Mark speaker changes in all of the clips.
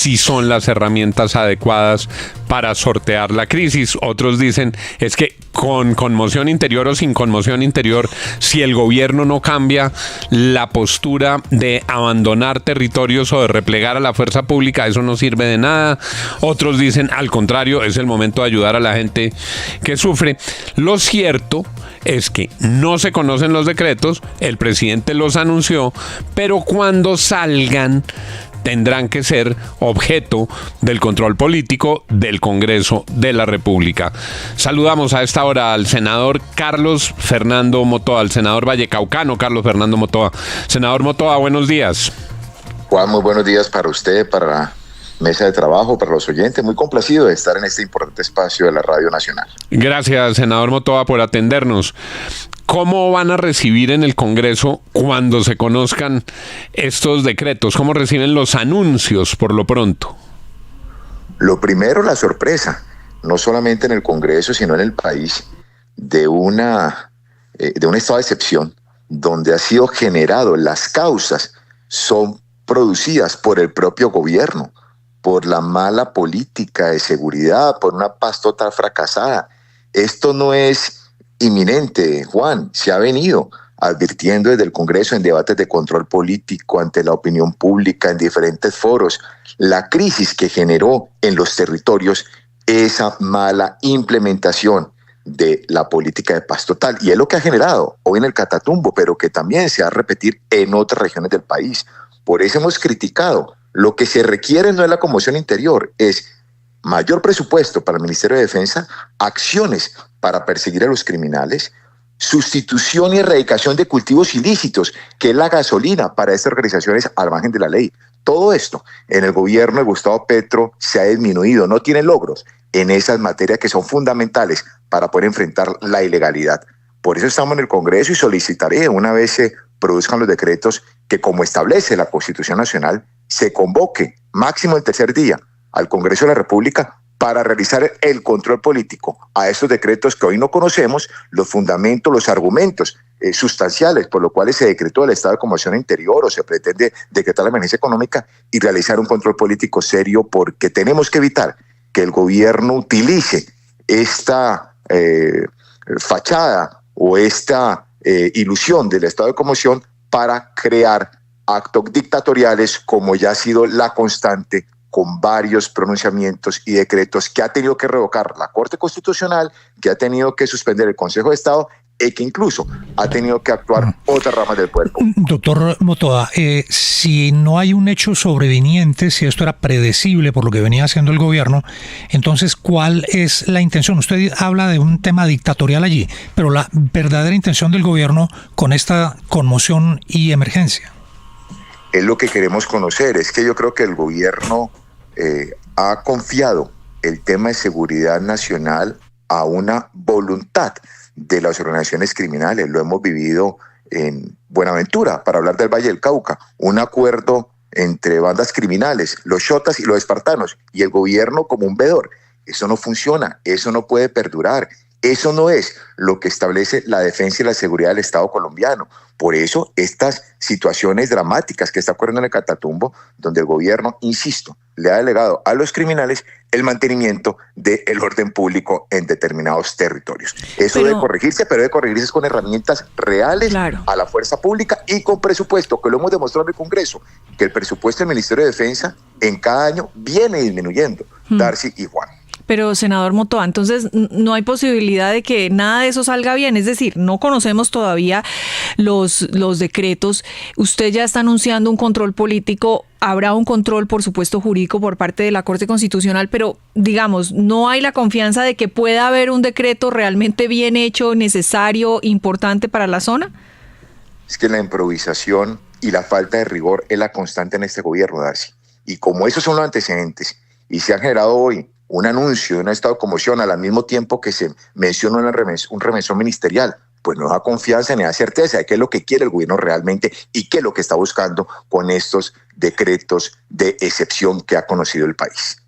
Speaker 1: si son las herramientas adecuadas para sortear la crisis. Otros dicen, es que con conmoción interior o sin conmoción interior, si el gobierno no cambia la postura de abandonar territorios o de replegar a la fuerza pública, eso no sirve de nada. Otros dicen, al contrario, es el momento de ayudar a la gente que sufre. Lo cierto es que no se conocen los decretos, el presidente los anunció, pero cuando salgan tendrán que ser objeto del control político del Congreso de la República. Saludamos a esta hora al senador Carlos Fernando Motoa, al senador vallecaucano Carlos Fernando Motoa. Senador Motoa, buenos días.
Speaker 2: Juan, muy buenos días para usted, para la mesa de trabajo, para los oyentes. Muy complacido de estar en este importante espacio de la Radio Nacional.
Speaker 1: Gracias, senador Motoa, por atendernos. ¿Cómo van a recibir en el Congreso cuando se conozcan estos decretos? ¿Cómo reciben los anuncios por lo pronto?
Speaker 2: Lo primero, la sorpresa, no solamente en el Congreso, sino en el país, de un estado de excepción, donde ha sido generado, las causas son producidas por el propio gobierno, por la mala política de seguridad, por una paz total fracasada. Esto no es inminente, Juan, se ha venido advirtiendo desde el Congreso en debates de control político ante la opinión pública en diferentes foros, la crisis que generó en los territorios esa mala implementación de la política de paz total. Y es lo que ha generado hoy en el Catatumbo, pero que también se va a repetir en otras regiones del país. Por eso hemos criticado. Lo que se requiere no es la conmoción interior, es mayor presupuesto para el Ministerio de Defensa, acciones para perseguir a los criminales, sustitución y erradicación de cultivos ilícitos, que es la gasolina para estas organizaciones al margen de la ley. Todo esto en el gobierno de Gustavo Petro se ha disminuido, no tiene logros en esas materias que son fundamentales para poder enfrentar la ilegalidad. Por eso estamos en el Congreso y solicitaré, una vez se produzcan los decretos, que como establece la Constitución Nacional, se convoque máximo el tercer día al Congreso de la República para realizar el control político a estos decretos que hoy no conocemos, los fundamentos, los argumentos sustanciales por los cuales se decretó el estado de conmoción interior o se pretende decretar la emergencia económica, y realizar un control político serio, porque tenemos que evitar que el gobierno utilice esta fachada o esta ilusión del estado de conmoción para crear actos dictatoriales, como ya ha sido la constante con varios pronunciamientos y decretos que ha tenido que revocar la Corte Constitucional, que ha tenido que suspender el Consejo de Estado y que incluso ha tenido que actuar otras ramas del poder público.
Speaker 3: Doctor Motoa, si no hay un hecho sobreveniente, si esto era predecible por lo que venía haciendo el gobierno, entonces, ¿cuál es la intención? Usted habla de un tema dictatorial allí, pero la verdadera intención del gobierno con esta conmoción y emergencia.
Speaker 2: Es lo que queremos conocer. Es que yo creo que el gobierno ha confiado el tema de seguridad nacional a una voluntad de las organizaciones criminales. Lo hemos vivido en Buenaventura, para hablar del Valle del Cauca, un acuerdo entre bandas criminales, los chotas y los espartanos, y el gobierno como un vedor. Eso no funciona, eso no puede perdurar. Eso no es lo que establece la defensa y la seguridad del Estado colombiano. Por eso, estas situaciones dramáticas que está ocurriendo en el Catatumbo, donde el gobierno, insisto, le ha delegado a los criminales el mantenimiento del orden público en determinados territorios. Eso debe corregirse, pero debe corregirse con herramientas reales, claro, a la fuerza pública y con presupuesto, que lo hemos demostrado en el Congreso, que el presupuesto del Ministerio de Defensa en cada año viene disminuyendo. Darcy y Juan.
Speaker 4: Pero, senador Motoa, entonces no hay posibilidad de que nada de eso salga bien. Es decir, no conocemos todavía los decretos. Usted ya está anunciando un control político. Habrá un control, por supuesto, jurídico por parte de la Corte Constitucional, pero, digamos, no hay la confianza de que pueda haber un decreto realmente bien hecho, necesario, importante para la zona.
Speaker 2: Es que la improvisación y la falta de rigor es la constante en este gobierno, Darcy. Y como esos son los antecedentes y se han generado hoy un anuncio de un estado de conmoción al mismo tiempo que se menciona un remesón ministerial, pues no da confianza ni da certeza de qué es lo que quiere el gobierno realmente y qué es lo que está buscando con estos decretos de excepción que ha conocido el país.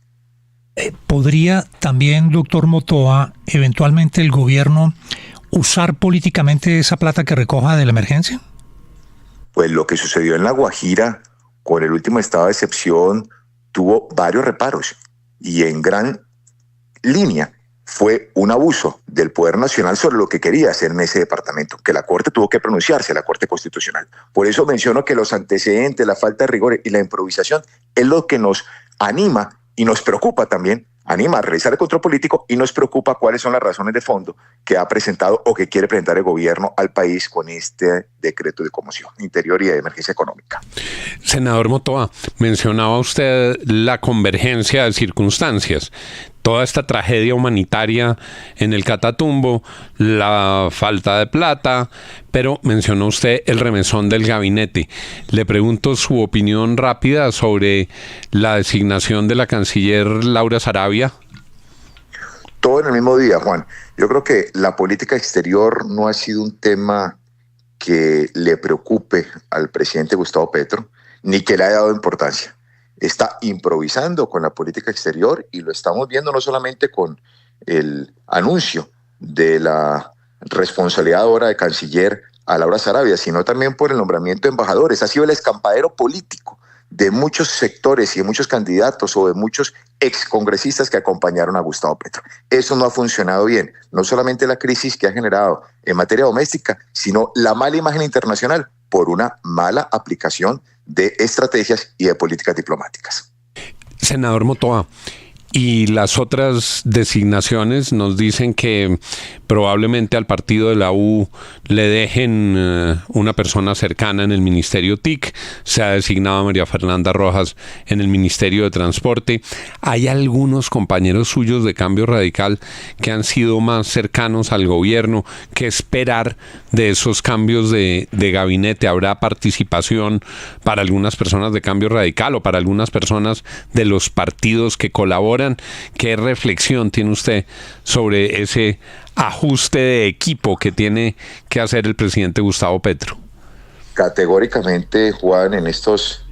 Speaker 3: ¿Podría también, doctor Motoa, eventualmente el gobierno usar políticamente esa plata que recoja de la emergencia?
Speaker 2: Pues lo que sucedió en La Guajira con el último estado de excepción tuvo varios reparos y en gran línea fue un abuso del Poder Nacional sobre lo que quería hacer en ese departamento, que la Corte tuvo que pronunciarse, la Corte Constitucional. Por eso menciono que los antecedentes, la falta de rigor y la improvisación es lo que nos anima y nos preocupa también, anima a realizar el control político y nos preocupa cuáles son las razones de fondo que ha presentado o que quiere presentar el gobierno al país con este decreto de conmoción interior y de emergencia económica.
Speaker 1: Senador Motoa, mencionaba usted la convergencia de circunstancias. Toda esta tragedia humanitaria en el Catatumbo, la falta de plata, pero mencionó usted el remesón del gabinete. Le pregunto su opinión rápida sobre la designación de la canciller Laura Sarabia.
Speaker 2: Todo en el mismo día, Juan. Yo creo que la política exterior no ha sido un tema que le preocupe al presidente Gustavo Petro, ni que le haya dado importancia. Está improvisando con la política exterior y lo estamos viendo no solamente con el anuncio de la responsabilidad ahora de canciller a Laura Sarabia, sino también por el nombramiento de embajadores. Ha sido el escampadero político de muchos sectores y de muchos candidatos o de muchos excongresistas que acompañaron a Gustavo Petro. Eso no ha funcionado bien. No solamente la crisis que ha generado en materia doméstica, sino la mala imagen internacional por una mala aplicación de estrategias y de políticas diplomáticas.
Speaker 1: Senador Motoa, y las otras designaciones nos dicen que probablemente al partido de la U le dejen una persona cercana en el Ministerio TIC. Se ha designado a María Fernanda Rojas en el Ministerio de Transporte. Hay algunos compañeros suyos de Cambio Radical que han sido más cercanos al gobierno. ¿Qué esperar de esos cambios de gabinete? ¿Habrá participación para algunas personas de Cambio Radical o para algunas personas de los partidos que colaboran? ¿Qué reflexión tiene usted sobre ese ajuste de equipo que tiene que hacer el presidente Gustavo Petro?
Speaker 2: Categóricamente, Juan, en estos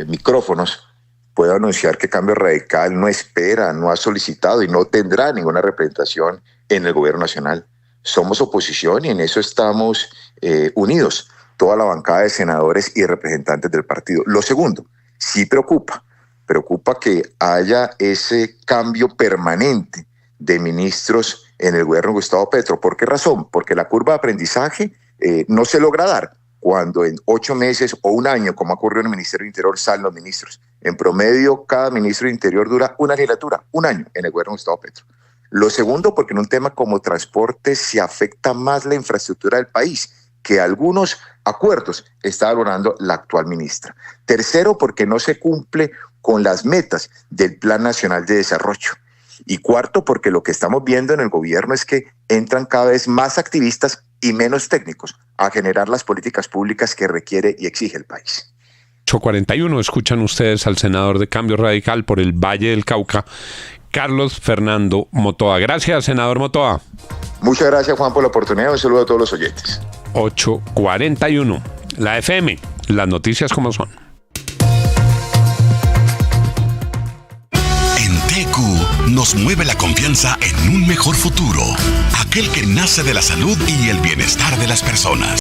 Speaker 2: micrófonos puedo anunciar que Cambio Radical no espera, no ha solicitado y no tendrá ninguna representación en el gobierno nacional. Somos oposición y en eso estamos unidos, toda la bancada de senadores y representantes del partido. Lo segundo, sí preocupa que haya ese cambio permanente de ministros en el gobierno de Gustavo Petro. ¿Por qué razón? Porque la curva de aprendizaje no se logra dar cuando en 8 meses o un año, como ha ocurrido en el Ministerio del Interior, salen los ministros. En promedio, cada ministro del Interior dura una legislatura, un año en el gobierno de Gustavo Petro. Lo segundo, porque en un tema como transporte se afecta más la infraestructura del país, que algunos acuerdos está logrando la actual ministra. Tercero, porque no se cumple con las metas del Plan Nacional de Desarrollo. Y cuarto, porque lo que estamos viendo en el gobierno es que entran cada vez más activistas y menos técnicos a generar las políticas públicas que requiere y exige el país.
Speaker 1: 8:41, escuchan ustedes al senador de Cambio Radical por el Valle del Cauca, Carlos Fernando Motoa. Gracias, senador Motoa.
Speaker 2: Muchas gracias, Juan, por la oportunidad. Un saludo a todos los oyentes.
Speaker 1: 8:41, la FM, las noticias como son.
Speaker 5: Nos mueve la confianza en un mejor futuro, aquel que nace de la salud y el bienestar de las personas.